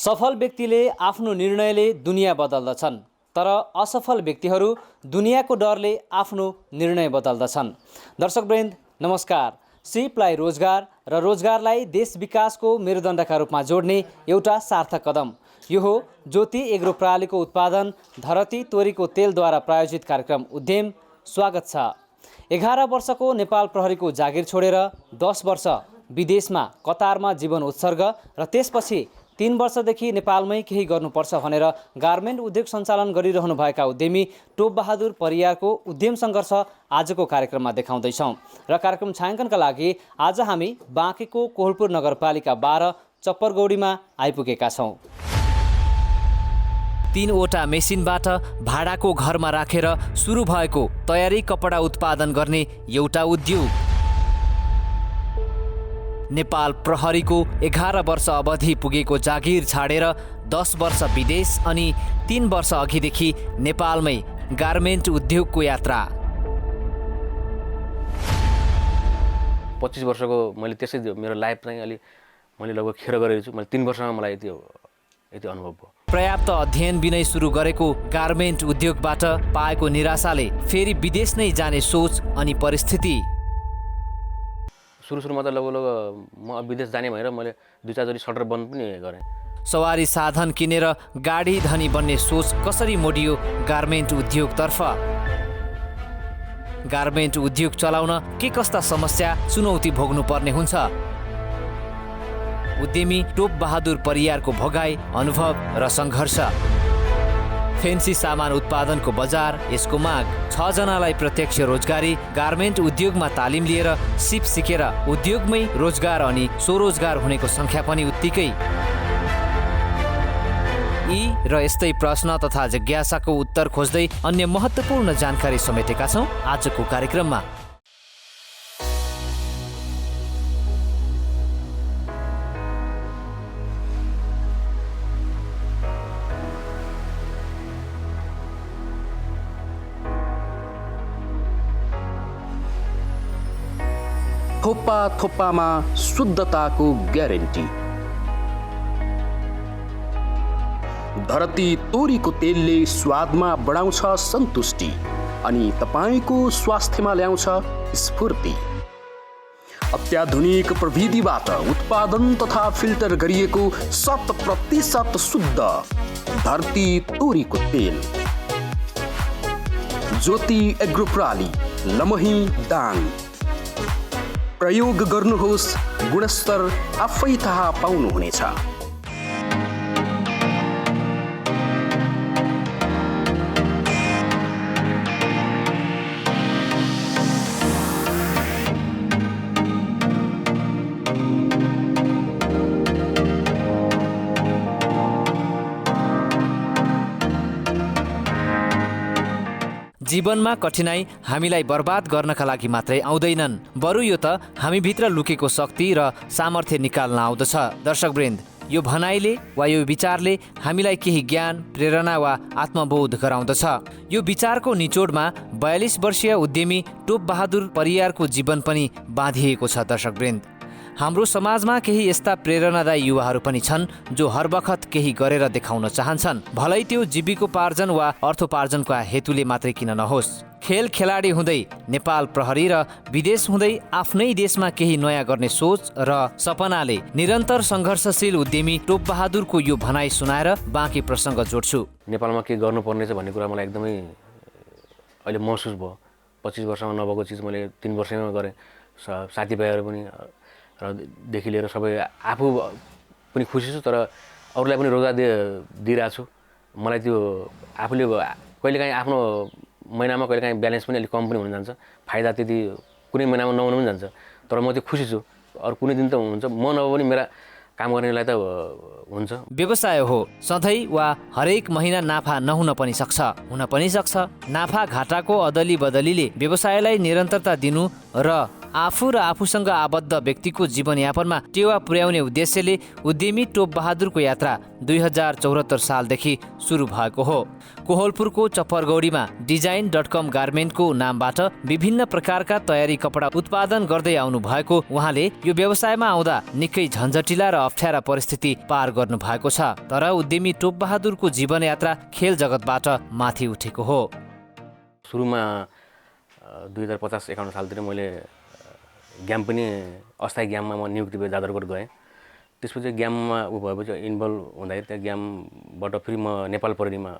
सफल व्यक्तिले आफ्नो निर्णयले दुनियाँ बदल्दछन्, तर असफल व्यक्तिहरू दुनियाँको डरले आफ्नो निर्णय बदल्दछन्। दर्शकवृन्द नमस्कार। सिपलाई रोजगार र रोजगारलाई देश विकासको मेरुदण्डका रूपमा जोड्ने एउटा सार्थक कदम यो हो ज्योति एग्रो प्रणालीको उत्पादन धरती तोरीको तेलद्वारा प्रायोजित कार्यक्रम उद्यम। स्वागत छ। 11 वर्षको नेपाल प्रहरीको जागिर छोडेर 10 वर्ष विदेशमा कतारमा जीवन उत्सर्ग र त्यसपछि 3 वर्षदेखि नेपालमै केही गर्नुपर्छ भनेर गार्मेन्ट उद्योग सञ्चालन गरिरहनु भएका उद्यमी टोप बहादुर परियारको उद्यम सङ्घर्ष आजको कार्यक्रममा देखाउँदैछौँ। र कार्यक्रम छायाङ्कनका लागि आज हामी बाँकेको कोहलपुर नगरपालिका 12 चप्परगौडीमा आइपुगेका छौँ। 3वटा मेसिनबाट भाडाको घरमा राखेर सुरु भएको तयारी कपडा उत्पादन गर्ने एउटा उद्योग। नेपाल प्रहरीको 11 वर्ष अवधि पुगेको जागिर छाडेर 10 वर्ष विदेश अनि 3 वर्ष अघिदेखि नेपालमै गार्मेन्ट उद्योगको यात्रा। 25 वर्षको मैले त्यसै मेरो लाइफ चाहिँ अलि मैले लगभग खेर गरेको छु। मैले 3 वर्षमा मलाई यति अनुभव भयो। पर्याप्त अध्ययन बिनै सुरु गरेको गार्मेन्ट उद्योगबाट पाएको निराशाले फेरि विदेश नै जाने सोच अनि परिस्थिति। सुरुमा त लगभग म विदेश जाने भनेर मैले 2-4 जोडी सटर बन्द पनि गरेँ। सवारी साधन किनेर गाडी धनी बन्ने सोच कसरी मोडियो गार्मेन्ट उद्योगतर्फ? गार्मेन्ट उद्योग चलाउन के कस्ता समस्या चुनौती भोग्नु पर्ने हुन्छ? उद्यमी टोप बहादुर परियारको भोगाई अनुभव र सङ्घर्ष। फेन्सी सामान उत्पादनको बजार, यसको माग। 6 जनालाई प्रत्यक्ष रोजगारी। गार्मेन्ट उद्योगमा तालिम लिएर सिप सिकेर उद्योगमै रोजगार अनि स्वरोजगार हुनेको सङ्ख्या पनि उत्तिकै। यी र यस्तै प्रश्न तथा जिज्ञासाको उत्तर खोज्दै अन्य महत्त्वपूर्ण जानकारी समेटेका छौँ आजको कार्यक्रममा। थोप्पा थोप्पामा शुद्धताको ग्यारेन्टी। धरती तोरीको तेलले स्वादमा बढाउँछ सन्तुष्टि अनि तपाईँको स्वास्थ्यमा ल्याउँछ स्फूर्ति। अत्याधुनिक प्रविधिबाट उत्पादन तथा फिल्टर गरिएको 100% शुद्ध धरती तोरीको तेल। ज्योति एग्रो प्रणाली, लमही, दाङ। प्रयोग गर्नुहोस्, गुणस्तर आफै थाहा पाउनुहुनेछ। जीवनमा कठिनाई हामीलाई बर्बाद गर्नका लागि मात्रै आउँदैनन्, बरु यो त हामीभित्र लुकेको शक्ति र सामर्थ्य निकाल्न आउँदछ। दर्शकवृन्द, यो भनाइले वा यो विचारले हामीलाई केही ज्ञान, प्रेरणा वा आत्मबोध गराउँदछ। यो विचारको निचोडमा 42 वर्षीय उद्यमी टोप बहादुर परियारको जीवन पनि बाँधिएको छ। दर्शकवृन्द, हाम्रो समाजमा केही यस्ता प्रेरणादायी युवाहरू पनि छन् जो हर बखत केही गरेर देखाउन चाहन्छन्, भलै त्यो जीविकोपार्जन वा अर्थोपार्जनको हेतुले मात्रै किन नहोस्। खेल खेलाडी हुँदै नेपाल प्रहरी र विदेश हुँदै आफ्नै देशमा केही नयाँ गर्ने सोच र सपनाले निरन्तर सङ्घर्षशील उद्यमी टोप बहादुरको यो भनाइ सुनाएर बाँकी प्रसङ्ग जोड्छु। नेपालमा के गर्नुपर्ने छ भन्ने कुरा मलाई एकदमै अहिले महसुस भयो। 25 वर्षमा नभएको चिज मैले 3 वर्षमा गरेँ। साथीभाइहरू पनि र देखि लिएर सबै आफू पनि खुसी छु, तर अरूलाई पनि रोजगार दिइरहेको छु। मलाई त्यो आफूले कहिलेकाहीँ आफ्नो महिनामा कहिलेकाहीँ ब्यालेन्स पनि अलिक कम पनि हुन जान्छ, फाइदा त्यति कुनै महिनामा नहुन पनि जान्छ, तर म त्यो खुसी छु। अरू कुनै दिन त हुन्छ, म नभए पनि मेरा काम गर्नेलाई त हुन्छ। व्यवसाय हो, सधैँ वा हरेक महिना नाफा नहुन पनि सक्छ, हुन पनि सक्छ। नाफा घाटाको अदली बदलीले व्यवसायलाई निरन्तरता दिनु र आफू र आफूसँग आबद्ध व्यक्तिको जीवनयापनमा टेवा पुर्याउने उद्देश्यले उद्यमी टोप बहादुरको यात्रा 2074 सालदेखि सुरु भएको हो। कोहलपुरको चप्परगौडीमा डिजाइन.com गार्मेन्टको नामबाट विभिन्न प्रकारका तयारी कपडा उत्पादन गर्दै आउनु भएको उहाँले यो व्यवसायमा आउँदा निकै झन्झटिला र अप्ठ्यारा परिस्थिति पार गर्नु भएको छ। तर उद्यमी टोप बहादुरको जीवनयात्रा खेल जगतबाट माथि उठेको हो। सुरुमा 2050-51 सालतिर मैले ग्याम पनि अस्थायी ग्याममा म नियुक्ति भए जाजरकोट गएँ। त्यसपछि ग्याममा भएपछि इन्भल्भ हुँदाखेरि त्यहाँ ग्यामबाट फेरि म नेपाल प्रहरीमा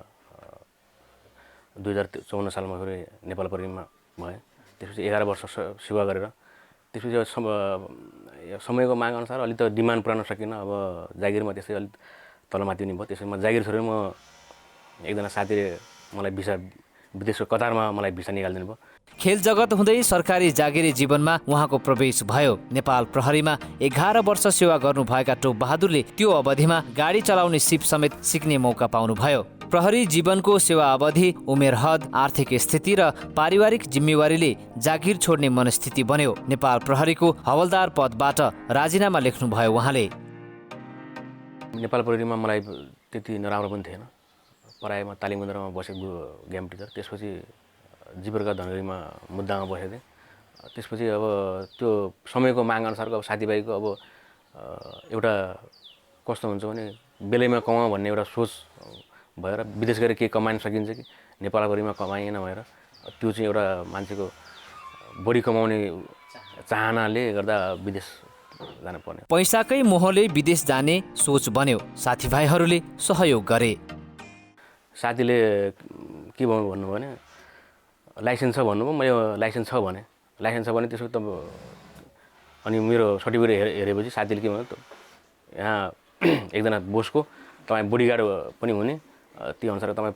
2054 सालमा फेरि नेपाल प्रहरीमा भएँ। त्यसपछि 11 वर्ष सेवा गरेर त्यसपछि समयको माग अनुसार अलिक त डिमान्ड पुऱ्याउन सकिनँ। अब जागिरमा त्यसै अलिक तलमाथि हुने भयो। त्यसै म जागिर छोडेर म एकजना साथीले मलाई विदेशको कतारमा मलाई भिसा निकालिदिनु भयो। खेल जगत हुँदै सरकारी जागिरी जीवनमा उहाँको प्रवेश भयो। नेपाल प्रहरीमा 11 वर्ष सेवा गर्नुभएका टोप बहादुरले त्यो अवधिमा गाडी चलाउने सिप समेत सिक्ने मौका पाउनुभयो। प्रहरी जीवनको सेवा अवधि, उमेर हद, आर्थिक स्थिति र पारिवारिक जिम्मेवारीले जागिर छोड्ने मनस्थिति बन्यो। नेपाल प्रहरीको हवलदार पदबाट राजीनामा लेख्नुभयो उहाँले। नेपाल प्रहरीमा मलाई त्यति नराम्रो पनि थिएन। पढाइमा तालिम केन्द्रमा बसेको गेम टिचर, त्यसपछि जीवरका धनगढीमा मुद्दामा बसेको थिएँ। त्यसपछि अब त्यो समयको माग अनुसारको अब साथीभाइको अब एउटा कस्तो हुन्छ भने बेलैमा कमाउँ भन्ने एउटा सोच भएर विदेश गएर केही कमाइन सकिन्छ कि नेपाल प्रहरीमा कमाइएन भएर त्यो चाहिँ एउटा मान्छेको बढी कमाउने चाहनाले गर्दा विदेश जान पर्ने। पैसाकै मोहले विदेश जाने सोच बन्यो। साथीभाइहरूले सहयोग गरे। साथीले के भन्नुभयो भने लाइसेन्स छ भन्नुभयो। मैले लाइसेन्स छ भने त्यसो त अनि मेरो सर्टिफिकेट हेरेपछि साथीले के भन्यो, यहाँ एकजना बोसको तपाईँ बोडीगार्ड पनि हुने, त्यो अनुसार तपाईँ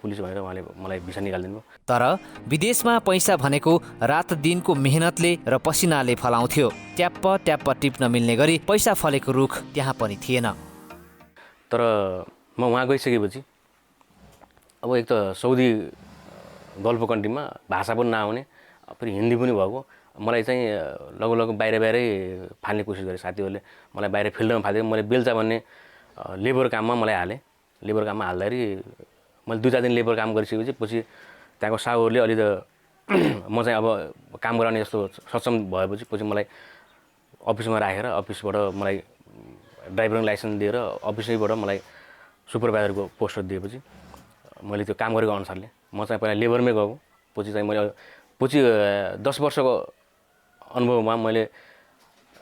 पुलिस भनेर उहाँले मलाई भिसा निकालिदिनु भयो। तर विदेशमा पैसा भनेको रात दिनको मेहनतले र पसिनाले फलाउँथ्यो। ट्याप्प ट्याप्प टिप्न मिल्ने गरी पैसा फलेको रुख त्यहाँ पनि थिएन। तर म वहाँ गइसकेपछि अब एक त साउदी गल्फ कन्ट्रीमा भाषा पनि नआउने, फेरि हिन्दी पनि भएको, मलाई चाहिँ लगभग बाहिरै फाल्ने कोसिस गरेँ साथीहरूले। मलाई बाहिर फिल्डमा फाल्दै मैले बेल्चा भन्ने लेबर काममा मलाई हालेँ। लेबर काममा हाल्दाखेरि मैले 2-4 दिन लेबर काम गरिसकेपछि पछि त्यहाँको साहुहरूले अलि त म चाहिँ अब काम गराउने जस्तो सक्षम भएपछि पछि मलाई अफिसमा राखेर अफिसबाट मलाई ड्राइभिङ लाइसेन्स दिएर अफिसैबाट मलाई सुपरभाइजरको पोस्टर दिएपछि मैले त्यो काम गरेको अनुसारले म चाहिँ पहिला लेबरमै गएको। पछि चाहिँ मैले 10 वर्षको अनुभवमा मैले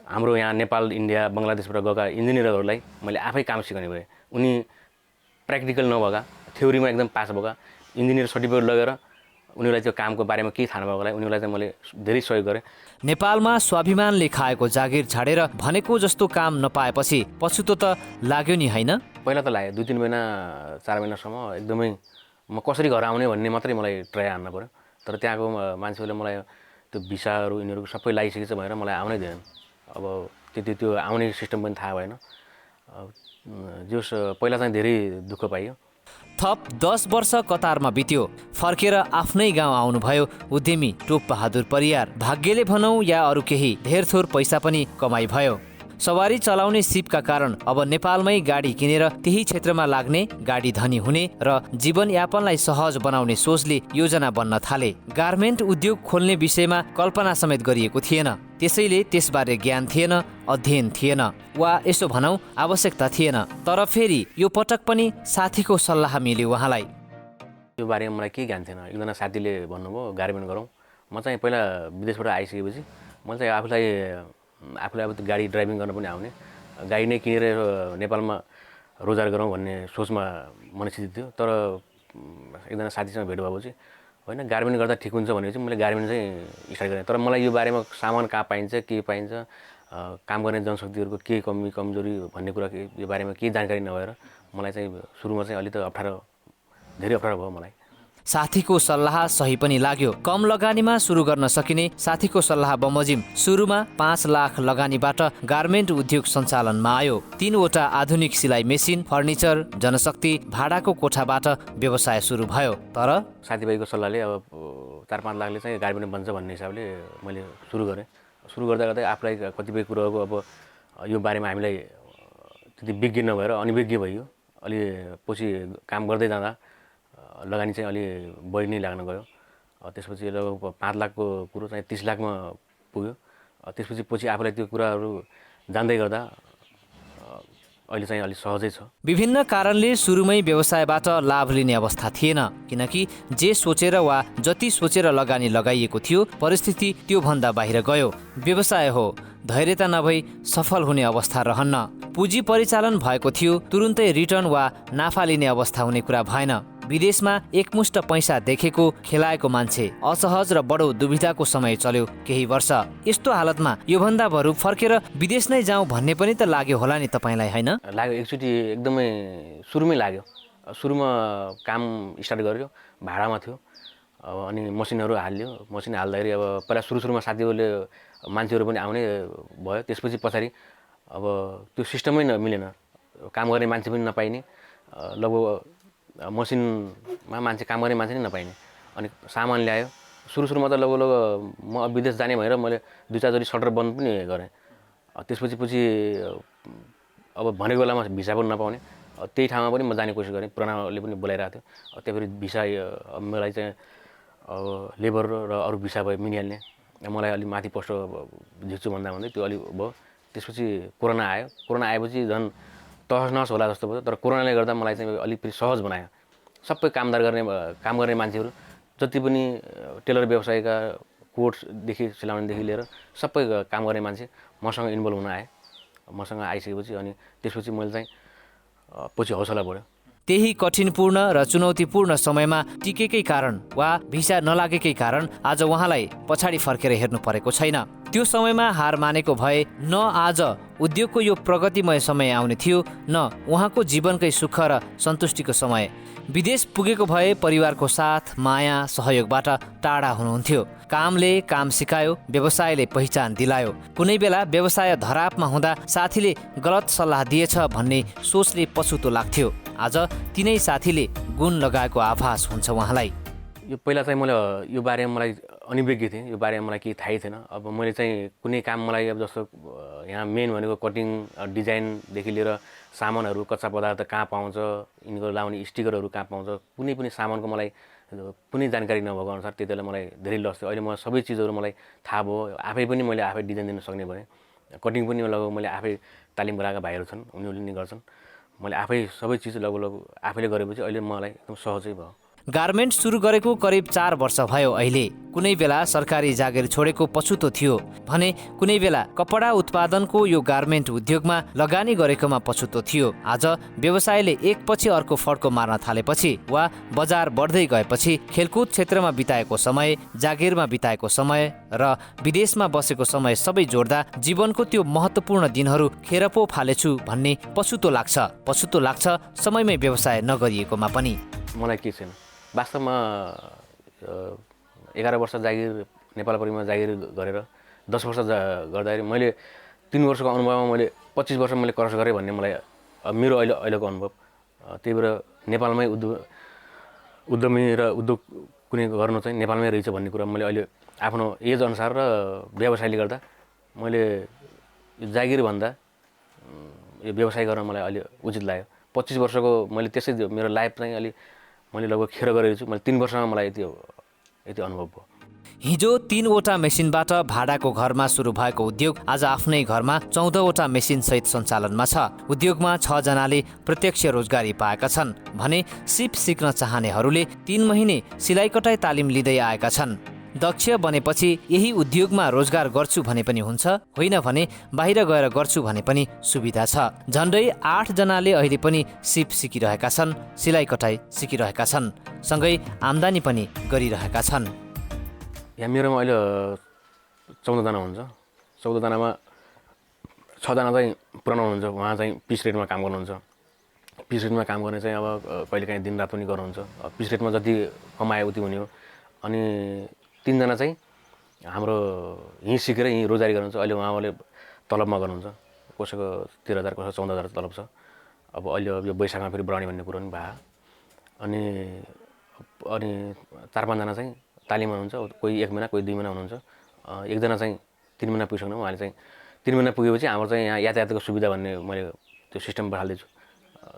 हाम्रो यहाँ नेपाल, इन्डिया, बङ्गलादेशबाट गएका इन्जिनियरहरूलाई मैले आफै काम सिकाउने भएँ। उनी प्र्याक्टिकल नभएका, थ्योरीमा एकदम पास भएका इन्जिनियर सर्टिफिकेट लगेर उनीहरूलाई त्यो कामको बारेमा केही थाहा नभएकोलाई उनीहरूलाई चाहिँ मैले धेरै सहयोग गरेँ। नेपालमा स्वाभिमानले खाएको जागिर छाडेर भनेको जस्तो काम नपाएपछि पछुतो त लाग्यो नि, होइन? पहिला त लाग्यो 2-3 महिना 4 महिनासम्म एकदमै म कसरी घर आउने भन्ने मात्रै मलाई ट्राई हान्न पऱ्यो। तर त्यहाँको मान्छेहरूले मलाई त्यो भिसाहरू यिनीहरूको सबै लागिसकेछ भनेर मलाई आउनै दिएन। अब त्यो आउने सिस्टम पनि थाहा भएन। जोस पहिला चाहिँ धेरै दुःख पाइयो। थप 10 वर्ष कतारमा बित्यो। फर्केर आफ्नै गाउँ आउनुभयो उद्यमी टोप बहादुर परियार। भाग्यले भनौँ या अरू केही धेर थोर पैसा पनि कमाइ भयो। सवारी चलाउने सिपका कारण अब नेपालमै गाडी किनेर त्यही क्षेत्रमा लाग्ने, गाडी धनी हुने र जीवनयापनलाई सहज बनाउने सोचले योजना बन्न थाले। गार्मेन्ट उद्योग खोल्ने विषयमा कल्पना समेत गरिएको थिएन। त्यसैले त्यसबारे ज्ञान थिएन, अध्ययन थिएन, वा यसो भनौँ आवश्यकता थिएन। तर फेरि यो पटक पनि साथीको सल्लाह मिल्यो उहाँलाई। यो बारेमा मलाई केही ज्ञान थिएन। एकजना साथीले भन्नुभयो गार्मेन्ट गरौँ। म चाहिँ पहिला विदेशबाट आइसकेपछि म चाहिँ आफूलाई अब गाडी ड्राइभिङ गर्न पनि आउने, गाडी नै किनेर नेपालमा रोजगार गरौँ भन्ने सोचमा मनस्थिति थियो। तर एकजना साथीसँग भेट भएपछि होइन गार्मेन्ट गर्दा ठिक हुन्छ भनेपछि मैले गार्मेन्ट चाहिँ स्टार्ट गरेँ। तर मलाई यो बारेमा सामान कहाँ पाइन्छ, के पाइन्छ, काम गर्ने जनशक्तिहरूको के कमी कमजोरी भन्ने कुरा यो बारेमा केही जानकारी नभएर मलाई चाहिँ सुरुमा चाहिँ अलिक धेरै अप्ठ्यारो भयो मलाई। साथीको सल्लाह सही पनि लाग्यो। कम लगानीमा सुरु गर्न सकिने साथीको सल्लाह बमोजिम सुरुमा 5 लाख लगानीबाट गार्मेन्ट उद्योग सञ्चालनमा आयो। 3वटा आधुनिक सिलाइ मेसिन, फर्निचर, जनशक्ति, भाडाको कोठाबाट व्यवसाय सुरु भयो। तर साथीभाइको सल्लाहले अब 4-5 लाखले चाहिँ गार्मेन्ट बन्छ भन्ने हिसाबले मैले सुरु गरेँ। सुरु गर्दा गर्दै आफूलाई कतिपय कुरोको अब यो बारेमा हामीलाई त्यति विज्ञ नभएर अनिविज्ञ भइयो। अलि पछि काम गर्दै जाँदा लगानी चाहिँ अलि बढी नै लाग्न गयो। त्यसपछि लगभग 5 लाखको कुरो चाहिँ 30 लाखमा पुग्यो। त्यसपछि पछि आफूलाई त्यो कुराहरू जान्दै गर्दा अहिले चाहिँ अलि सहजै छ। विभिन्न कारणले सुरुमै व्यवसायबाट लाभ लिने अवस्था थिएन, किनकि जे सोचेर वा जति सोचेर लगानी लगाइएको थियो परिस्थिति त्यो भन्दा बाहिर गयो। व्यवसाय हो, धैर्यता नभई सफल हुने अवस्था रहन्न। पुँजी परिचालन भएको थियो, तुरुन्तै रिटर्न वा नाफा लिने अवस्था हुने कुरा भएन। विदेशमा एकमुष्ट पैसा देखेको खेलाएको मान्छे असहज र बडो दुविधाको समय चल्यो केही वर्ष। यस्तो हालतमा योभन्दा बरु फर्केर विदेश नै जाउँ भन्ने पनि त लाग्यो होला नि तपाईँलाई, होइन? लाग्यो, एकचोटि एकदमै सुरुमै लाग्यो। सुरुमा काम स्टार्ट गर्यो, भाडामा थियो। अनि मसिनहरू हाल्यो। मसिन हाल्दाखेरि अब पहिला सुरुमा साथीहरूले मान्छेहरू पनि आउने भयो। त्यसपछि पछाडि अब त्यो सिस्टमै मिलेन, काम गर्ने मान्छे पनि नपाइने। लगभग मसिनमा मान्छे काम गर्ने मान्छे नै नपाइने। अनि सामान ल्यायो। सुरुमा त लगभग म विदेश जाने भनेर मैले 2-4 चोटि सटर बन्द पनि गरेँ। त्यसपछि अब भनेको बेलामा भिसा पनि नपाउने। त्यही ठाउँमा पनि म जाने कोसिस गरेँ, पुरानाले पनि बोलाइरहेको थियो। त्यही भिसा मलाई चाहिँ अब लेबर र अरू भिसा भयो मिलिहाल्ने। मलाई अलि माथि पोस्ट झिक्छु भन्दै त्यो अलि भयो। त्यसपछि कोरोना आयो। कोरोना आएपछि झन् तहस नहस होला जस्तो भयो। तर कोरोनाले गर्दा मलाई चाहिँ अलिक फेरि सहज बनायो। सबै काम गर्ने मान्छेहरू जति पनि टेलर व्यवसायका कोट्सदेखि सिलाउनेदेखि लिएर सबै काम गर्ने मान्छे मसँग इन्भल्भ हुन आए। मसँग आइसकेपछि अनि त्यसपछि मैले चाहिँ पछि हौसला बढ्यो। त्यही कठिनपूर्ण र चुनौतीपूर्ण समयमा टिकेकै कारण वा भिसा नलागेकै कारण आज उहाँलाई पछाडि फर्केर हेर्नु परेको छैन। त्यो समयमा हार मानेको भए न आज उद्योगको यो प्रगतिमय समय आउने थियो, न उहाँको जीवनकै सुख र सन्तुष्टिको समय। विदेश पुगेको भए परिवारको साथ, माया, सहयोगबाट टाढा हुनुहुन्थ्यो। कामले काम सिकायो, व्यवसायले पहिचान दिलायो। कुनै बेला व्यवसाय धरापमा हुँदा साथीले गलत सल्लाह दिएछ भन्ने सोचले पछुतो लाग्थ्यो। आज तिनै साथीले गुण लगाएको आभास हुन्छ उहाँलाई। यो पहिला चाहिँ मैले यो बारेमा मलाई अनिविज्ञ थिएँ। यो बारेमा मलाई केही थाहै थिएन। अब मैले चाहिँ कुनै काम मलाई अब जस्तो यहाँ मेन भनेको कटिङ डिजाइनदेखि लिएर सामानहरू, कच्चा पदार्थ कहाँ पाउँछ, यिनीहरू लाउने स्टिकरहरू कहाँ पाउँछ, कुनै पनि सामानको मलाई कुनै जानकारी नभएको अनुसार त्यति बेला मलाई धेरै लस थियो। अहिले म सबै चिजहरू मलाई थाहा भयो। आफै पनि मैले आफै डिजाइन दिन सक्ने भएँ। कटिङ पनि लगभग मैले आफै तालिम गराएका भाइहरू छन्, उनीहरूले नि गर्छन्। मैले आफै सबै चिज लगभग आफैले गरेपछि अहिले मलाई एकदम सहजै भयो। गार्मेन्ट सुरु गरेको करिब 4 वर्ष भयो अहिले। कुनै बेला सरकारी जागिर छोडेको पछुतो थियो भने कुनै बेला कपडा उत्पादनको यो गार्मेन्ट उद्योगमा लगानी गरेकोमा पछुतो थियो। आज व्यवसायले एकपछि अर्को फड्को मार्न थालेपछि वा बजार बढ्दै गएपछि खेलकुद क्षेत्रमा बिताएको समय, जागिरमा बिताएको समय र विदेशमा बसेको समय सबै जोड्दा जीवनको त्यो महत्त्वपूर्ण दिनहरू खेर पो फालेछु भन्ने पछुतो लाग्छ समयमै व्यवसाय नगरिएकोमा पनि। मलाई के छैन, वास्तवमा 11 वर्ष जागिर नेपाल परिवारमा जागिर गरेर 10 वर्ष गर्दाखेरि मैले 3 वर्षको अनुभवमा मैले 25 वर्ष मैले क्रस गरेँ भन्ने मलाई मेरो अहिलेको अनुभव। त्यही भएर नेपालमै उद्यमी र उद्योग कुनै गर्नु चाहिँ नेपालमै रहेछ भन्ने कुरा मैले अहिले आफ्नो एज अनुसार र व्यवसायले गर्दा मैले यो जागिरभन्दा यो व्यवसाय गर्न मलाई अहिले उचित लाग्यो। 25 वर्षको मैले त्यसै मेरो लाइफ चाहिँ अलि मैले लगभग खेर गरेको छु। मैले 3 वर्षमा मलाई यति अनुभव भयो। हिजो 3वटा मेसिनबाट भाडाको घरमा सुरु भएको उद्योग आज आफ्नै घरमा 14वटा मेसिन सहित सञ्चालनमा छ। उद्योगमा 6 जनाले प्रत्यक्ष रोजगारी पाएका छन् भने सिप सिक्न चाहनेहरूले 3 महिने सिलाइ कटाइ तालिम लिँदै आएका छन्। दक्ष बनेपछि यही उद्योगमा रोजगार गर्छु भने पनि हुन्छ, होइन भने बाहिर गएर गर्छु भने पनि सुविधा छ। झन्डै 8 जनाले अहिले पनि सिप सिकिरहेका छन्, सिलाइ कटाइ सिकिरहेका छन्, सँगै आम्दानी पनि गरिरहेका छन्। यहाँ मेरोमा अहिले 14 जना हुन्छ। 14 जनामा 6 जना चाहिँ पुरानो हुनुहुन्छ। उहाँ चाहिँ पिस रेटमा काम गर्नुहुन्छ। पिस रेटमा काम गर्ने चाहिँ अब कहिलेकाहीँ दिनरात पनि गर्नुहुन्छ। पिस रेटमा जति कमाए उति हुने हो। अनि 3 जना चाहिँ हाम्रो यहीँ सिकेर यहीँ रोजगारी गर्नुहुन्छ। अहिले उहाँले तलबमा गर्नुहुन्छ। कसैको 13,000 कसैको 14,000 तलब छ। अब अहिले यो वैशाखमा फेरि बढाउने भन्ने कुरो पनि भयो। अनि 4-5 जना चाहिँ तालिममा हुनुहुन्छ। कोही 1 महिना, कोही 2 महिना हुनुहुन्छ। एकजना चाहिँ 3 महिना पुगिसक्नु उहाँले चाहिँ 3 महिना पुगेपछि हाम्रो चाहिँ यहाँ यातायातको सुविधा भन्ने मैले त्यो सिस्टम बढाल्दैछु।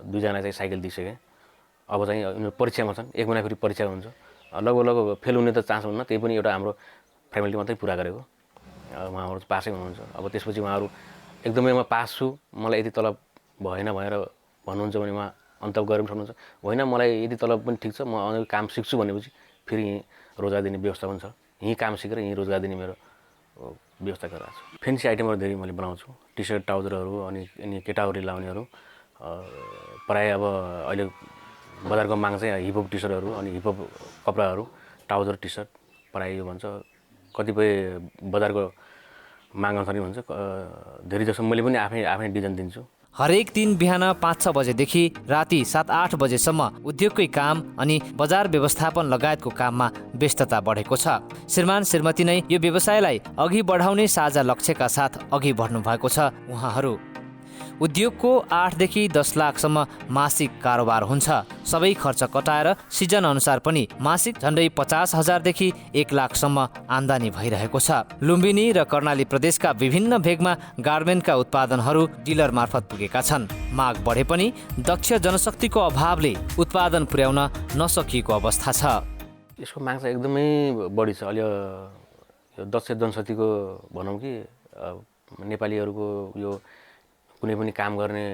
2 जना चाहिँ साइकल दिइसकेँ। अब चाहिँ उनीहरू परीक्षामा छन्, 1 महिना फेरि परीक्षा हुन्छ। लगभग फेल हुने त चान्स हुन्न, त्यही पनि एउटा हाम्रो फ्यामिली मात्रै पुरा गरेको। उहाँहरू पासै हुनुहुन्छ। अब त्यसपछि उहाँहरू एकदमै म पास छु, मलाई यति तलब भएन भनेर भन्नुहुन्छ भने उहाँ अन्त गरेर सक्नुहुन्छ। होइन मलाई यदि तलब पनि ठिक छ, म अरू काम सिक्छु भनेपछि फेरि यहीँ रोजगार दिने व्यवस्था पनि छ। यहीँ काम सिकेर यहीँ रोजगार दिने मेरो व्यवस्था गरिरहेको छु। फेन्सी आइटमहरू धेरै मैले बनाउँछु, टी सर्ट ट्राउजरहरू अनि केटाहरूले लाउनेहरू। प्रायः अब अहिले बजारको माग चाहिँ हिपहप टी सर्टहरू अनि हिपहप कपडाहरू, ट्राउजर टी सर्ट प्रायः यो भन्छ। कतिपय बजारको माग अनुसार भन्छ। धेरै जसो मैले पनि आफै डिजाइन दिन्छु। हरेक दिन बिहान 5-6 बजेदेखि राति 7-8 बजेसम्म उद्योगकै काम अनि बजार व्यवस्थापन लगायतको काममा व्यस्तता बढेको छ। श्रीमान श्रीमती नै यो व्यवसायलाई अघि बढाउने साझा लक्ष्यका साथ अघि बढ्नु भएको छ। उहाँहरू उद्योगको 8 देखि 10 लाखसम्म मासिक कारोबार हुन्छ। सबै खर्च कटाएर सिजन अनुसार पनि मासिक झन्डै 50,000 देखि 1 लाखसम्म आम्दानी भइरहेको छ। लुम्बिनी र कर्णाली प्रदेशका विभिन्न भेगमा गार्मेन्टका उत्पादनहरू डिलर मार्फत पुगेका छन्। माग बढे पनि दक्ष जनशक्तिको अभावले उत्पादन पुर्याउन नसकिएको अवस्था छ। यसको माग चाहिँ एकदमै बढी छ। अहिले यो दक्ष जनशक्तिको भनौँ कि नेपालीहरूको यो कुनै पनि काम गर्ने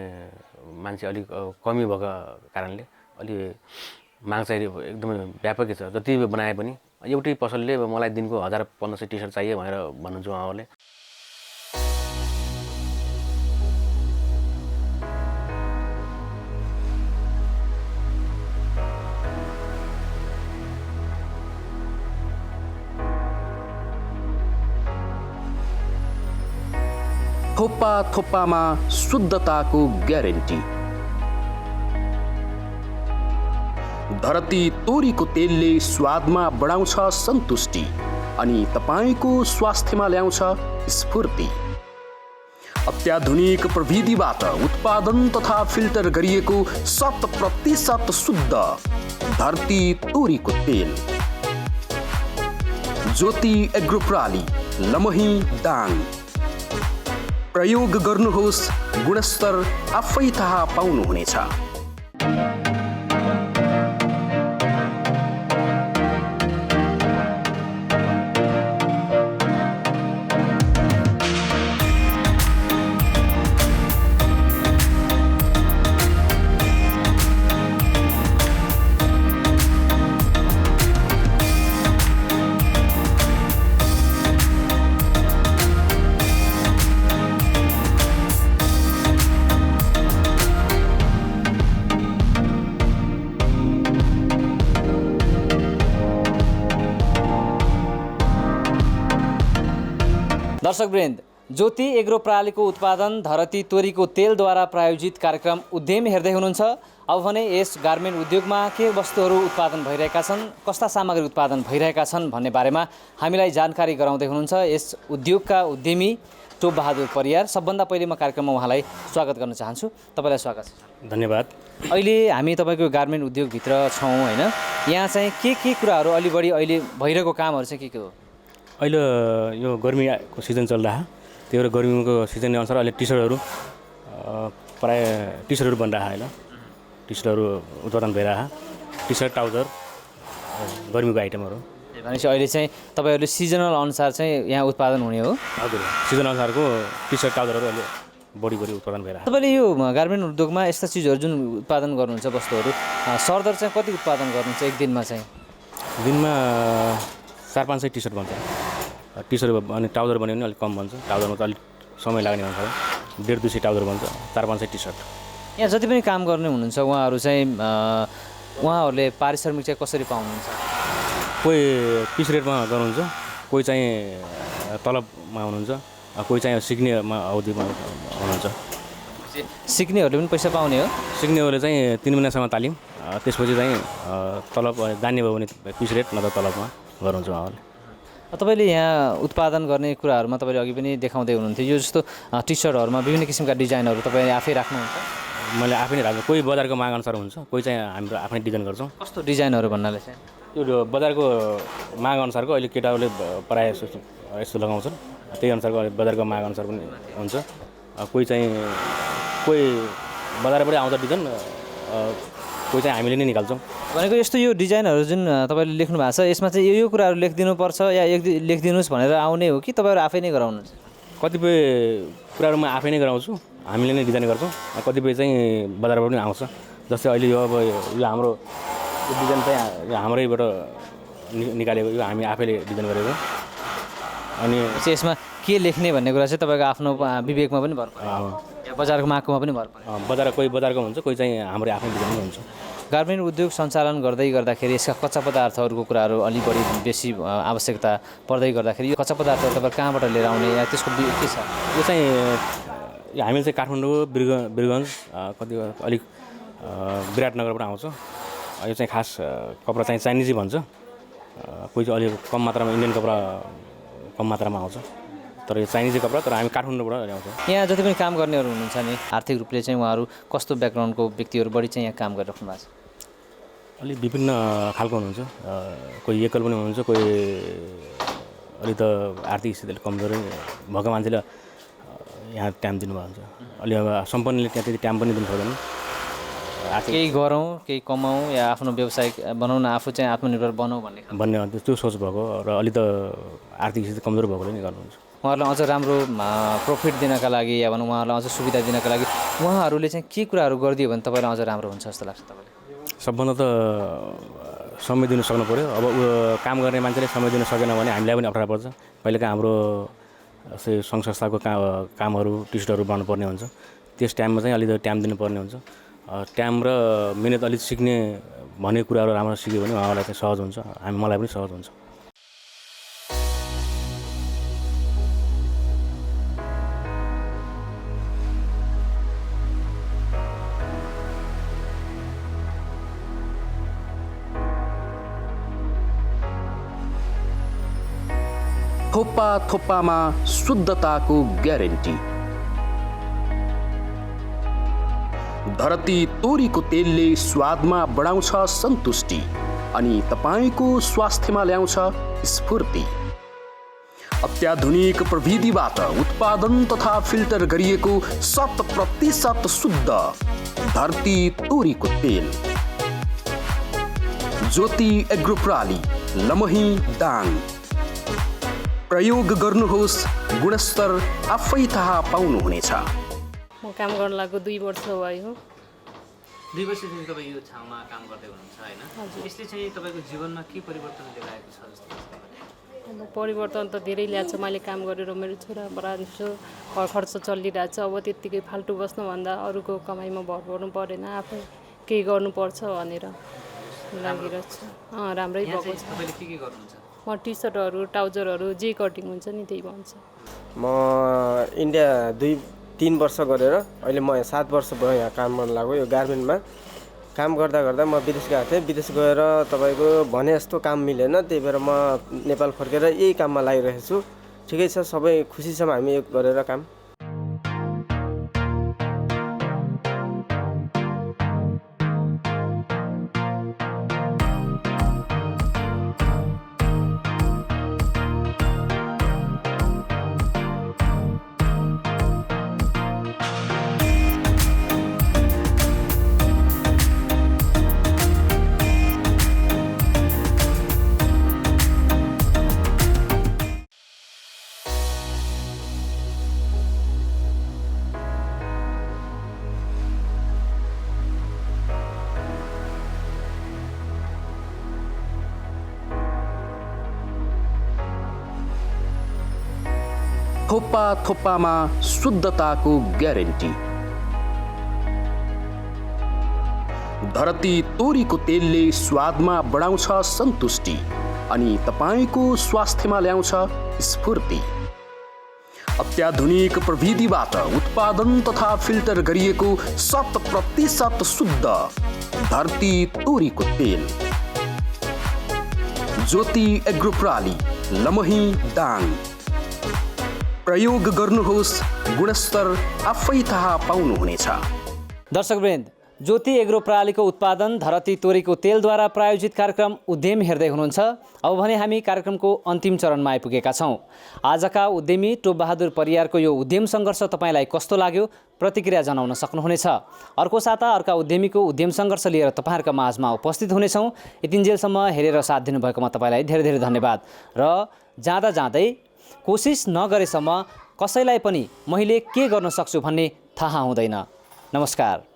मान्छे अलिक कमी भएको कारणले अलि माग चाहिँ एकदमै व्यापकै छ। जति बनाए पनि एउटै पसलले मलाई दिनको 1000-1500 टी सर्ट चाहियो भनेर भन्नुहुन्छ उहाँहरूले। थोप्पा थोप्पामा शुद्धताको ग्यारेन्टी। धरती तोरीको तेलले स्वादमा बढाउँछ सन्तुष्टि अनि तपाईँको स्वास्थ्यमा ल्याउँछ स्फूर्ति। अत्याधुनिक प्रविधिबाट उत्पादन तथा फिल्टर गरिएको 100% शुद्ध धरती तोरीको तेल। ज्योति एग्रो प्राली, लमही दाङ। प्रयोग गर्नुहोस्, गुणस्तर आफै थाहा पाउनुहुनेछ। दर्शकवृन्द, ज्योति एग्रो प्रालीको उत्पादन धरती तोरीको तेलद्वारा प्रायोजित कार्यक्रम उद्यम हेर्दै हुनुहुन्छ। अब भने यस गार्मेन्ट उद्योगमा के वस्तुहरू उत्पादन भइरहेका छन्, कस्ता सामग्री उत्पादन भइरहेका छन् भन्ने बारेमा हामीलाई जानकारी गराउँदै हुनुहुन्छ यस उद्योगका उद्यमी टोप बहादुर परियार। सबभन्दा पहिले म कार्यक्रममा उहाँलाई स्वागत गर्न चाहन्छु। तपाईँलाई स्वागत छ। धन्यवाद। अहिले हामी तपाईँको गार्मेन्ट उद्योगभित्र छौँ होइन, यहाँ चाहिँ के कुराहरू अलि बढी अहिले भइरहेको कामहरू चाहिँ के हो? अहिले यो गर्मीको सिजन चलिरहेको, त्यही भएर गर्मीको सिजन अनुसार अहिले टी सर्टहरू प्रायः टी सर्टहरू बनिरहेको होइन, टी सर्टहरू उत्पादन भइरहेको। टी सर्ट ट्राउजर गर्मीको आइटमहरू भनेपछि अहिले चाहिँ तपाईँहरूले सिजनल अनुसार चाहिँ यहाँ उत्पादन हुने हो? हजुर, सिजन अनुसारको टी सर्ट ट्राउजरहरू अहिले बढी उत्पादन भइरहेको। तपाईँले यो गार्मेन्ट उद्योगमा यस्ता चिजहरू जुन उत्पादन गर्नुहुन्छ वस्तुहरू, सरदर चाहिँ कति उत्पादन गर्नुहुन्छ एक दिनमा? चाहिँ दिनमा 400-500 टी सर्ट बन्छ। टी सर्ट अनि ट्राउजर बन्यो भने अलिक कम बन्छ, ट्राउजरमा त अलिक समय लाग्ने हुन्छ। 150-200 ट्राउजर बन्छ, 400-500 टी सर्ट। यहाँ जति पनि काम गर्ने हुनुहुन्छ उहाँहरू चाहिँ उहाँहरूले पारिश्रमिक चाहिँ कसरी पाउनुहुन्छ? कोही पिस रेटमा गर्नुहुन्छ, कोही चाहिँ तलबमा हुनुहुन्छ, कोही चाहिँ सिक्नेमा अवधिमा हुनुहुन्छ। सिक्नेहरूले पनि पैसा पाउने हो? सिक्नेहरूले चाहिँ 3 महिनासम्म तालिम, त्यसपछि चाहिँ तलब जान्ने भयो भने पिस रेट नत्र तलबमा गर्नुहुन्छ उहाँहरूले। तपाईँले यहाँ उत्पादन गर्ने कुराहरूमा तपाईँले अघि पनि देखाउँदै हुनुहुन्थ्यो, यो जस्तो टी सर्टहरूमा विभिन्न किसिमका डिजाइनहरू तपाईँले आफै राख्नुहुन्छ? मैले आफै नै राख्छु। कोही बजारको माग अनुसार हुन्छ, कोही चाहिँ हाम्रो आफ्नै डिजाइन गर्छौँ। कस्तो डिजाइनहरू भन्नाले चाहिँ? यो बजारको माग अनुसारको अहिले केटाहरूले प्रायः यस्तो लगाउँछन्। त्यही अनुसारको बजारको माग अनुसार पनि हुन्छ। कोही चाहिँ कोही बजारबाटै आउँछ डिजाइन, कोही चाहिँ हामीले नै निकाल्छौँ। भनेको यस्तो यो डिजाइनहरू जुन तपाईँले लेख्नु भएको छ यसमा चाहिँ यो कुराहरू लेखिदिनुपर्छ या लेखिदिनुहोस् भनेर आउने हो कि तपाईँहरू आफै नै गराउनुहुन्छ? कतिपय कुराहरू म आफै नै गराउँछु, हामीले नै डिजाइन गर्छौँ। कतिपय चाहिँ बजारबाट पनि आउँछ। जस्तै अहिले यो अब यो हाम्रो यो डिजाइन चाहिँ हाम्रैबाट निकालेको, यो हामी आफैले डिजाइन गरेको। अनि यसमा के लेख्ने भन्ने कुरा चाहिँ तपाईँको आफ्नो विवेकमा पनि भर पर्छ या बजारको मागमा पनि भर पर्छ। बजार कोही बजारको हुन्छ, कोही चाहिँ हाम्रो आफ्नो डिजाइन हुन्छ। गार्मेन्ट उद्योग सञ्चालन गर्दै गर्दाखेरि यसका कच्चा पदार्थहरूको कुराहरू अलिक बढी बेसी आवश्यकता पर्दै गर्दाखेरि यो कच्चा पदार्थहरू तपाईँ कहाँबाट लिएर आउने या त्यसको के छ? यो चाहिँ हामीले चाहिँ काठमाडौँ, वीरगञ्ज, कति अलिक विराटनगरबाट आउँछ। यो चाहिँ खास कपडा चाहिँ चाइनिजै भन्छ। कोही चाहिँ अलिक कम मात्रामा इन्डियन कपडा कम मात्रामा आउँछ, तर यो चाइनिजै कपडा, तर हामी काठमाडौँबाट ल्याउँछौँ। यहाँ जति पनि काम गर्नेहरू हुनुहुन्छ नि आर्थिक रूपले चाहिँ उहाँहरू कस्तो ब्याकग्राउन्डको व्यक्तिहरू बढी चाहिँ यहाँ काम गरिराख्नु भएको छ? अलिक विभिन्न खालको हुनुहुन्छ। कोही एकल पनि हुनुहुन्छ, कोही अलिक त आर्थिक स्थितिले कमजोरै भएको मान्छेले यहाँ टाइम दिनुभएको हुन्छ। अलि अब सम्पन्नले त्यहाँ त्यति टाइम पनि दिनु सक्दैन। केही गरौँ, केही कमाउँ या आफ्नो व्यवसाय बनाउन, आफू चाहिँ आत्मनिर्भर बनाऊ भन्ने त्यो सोच भएको र अलि त आर्थिक स्थिति कमजोर भएकोले नै गर्नुहुन्छ। उहाँहरूलाई अझ राम्रो प्रफिट दिनका लागि या भनौँ उहाँहरूलाई अझ सुविधा दिनका लागि उहाँहरूले चाहिँ के कुराहरू गरिदियो भने तपाईँलाई अझ राम्रो हुन्छ जस्तो लाग्छ तपाईँलाई? सबभन्दा त समय दिनु सक्नु पऱ्यो। अब काम गर्ने मान्छेले समय दिन सकेन भने हामीलाई पनि अप्ठ्यारो पर्छ। कहिलेकाहीँ हाम्रो सङ्घ संस्थाको कामहरू टिस्टहरू बनाउनु पर्ने हुन्छ। त्यस टाइममा चाहिँ अलिकति टाइम दिनुपर्ने हुन्छ। टाइम र मिहिनेत अलिक सिक्ने भन्ने कुराहरू राम्रो सिक्यो भने उहाँलाई चाहिँ सहज हुन्छ, मलाई पनि सहज हुन्छ। थोप्पा थोप्पामा शुद्धताको ग्यारेन्टी। धरती तोरीको तेलले स्वादमा बढाउँछ सन्तुष्टि अनि तपाईँको स्वास्थ्यमा ल्याउँछ स्फूर्ति। अत्याधुनिक प्रविधिबाट उत्पादन तथा फिल्टर गरिएको 100% शुद्ध धरती तोरीको तेल। ज्योति एग्रो प्राली, लमही, दाङ। प्रयोग गर्नुहोस्, गुणस्तर आफै थाहा पाउनुहुनेछ। म काम गर्न लागेको 2 वर्ष भयो। 2 वर्षदेखि तपाईँ यो ठाउँमा काम गर्दै हुनुहुन्छ होइन? यसले चाहिँ तपाईँको जीवनमा के परिवर्तन ल्याएको छ जस्तो लाग्छ? अब परिवर्तन त धेरै ल्याएको छ। मैले काम गरेर मेरो छोरा बढाउँछु, घर खर्च चलिरहेको छ। अब त्यत्तिकै फाल्टु बस्नुभन्दा अरूको कमाइमा भर पर्नु परेन, आफै केही गर्नुपर्छ भनेर लागिरहेको छ। राम्रै भएको छ। तपाईँले के गर्नुहुन्छ? म टी सर्टहरू, ट्राउजरहरू जे कटिङ हुन्छ नि त्यही भन्छ। म इन्डिया 2-3 वर्ष गरेर अहिले म 7 वर्ष भयो यहाँ काम गर्न लाग्यो। यो गार्मेन्टमा काम गर्दा गर्दा म विदेश गएको थिएँ। विदेश गएर तपाईँको भने जस्तो काम मिलेन, त्यही भएर म नेपाल फर्केर यही काममा लागिरहेको छु। ठिकै छ, सबै खुसी छौँ हामी यो गरेर काम। थोप्पा थोप्पामा शुद्धताको ग्यारेन्टी। धरती तोरीको तेलले स्वादमा बढाउँछ सन्तुष्टि अनि तपाईँको स्वास्थ्यमा ल्याउँछ स्फूर्ति। अत्याधुनिक प्रविधिबाट उत्पादन तथा फिल्टर गरिएको 100% शुद्ध धरती तोरीको तेल। ज्योति एग्रो प्राली, लमही, दाङ। प्रयोग गर्नुहोस्, गुणस्तर आफै थाहा पाउनुहुनेछ। दर्शकवृन्द, ज्योति एग्रो प्रणालीको उत्पादन धरती तोरीको तेलद्वारा प्रायोजित कार्यक्रम उद्यम हेर्दै हुनुहुन्छ। अब भने हामी कार्यक्रमको अन्तिम चरणमा आइपुगेका छौँ। आजका उद्यमी टोपबहादुर परियारको यो उद्यम सङ्घर्ष तपाईँलाई कस्तो लाग्यो प्रतिक्रिया जनाउन सक्नुहुनेछ। अर्को साता अर्का उद्यमीको उद्यम सङ्घर्ष लिएर तपाईँहरूका माझमा उपस्थित हुनेछौँ। यतिन्जेलसम्म हेरेर साथ दिनुभएकोमा तपाईँलाई धेरै धेरै धन्यवाद। र जाँदा जाँदै कोसिस नगरेसम्म कसैलाई पनि मैले के गर्न सक्छु भन्ने थाहा हुँदैन। नमस्कार।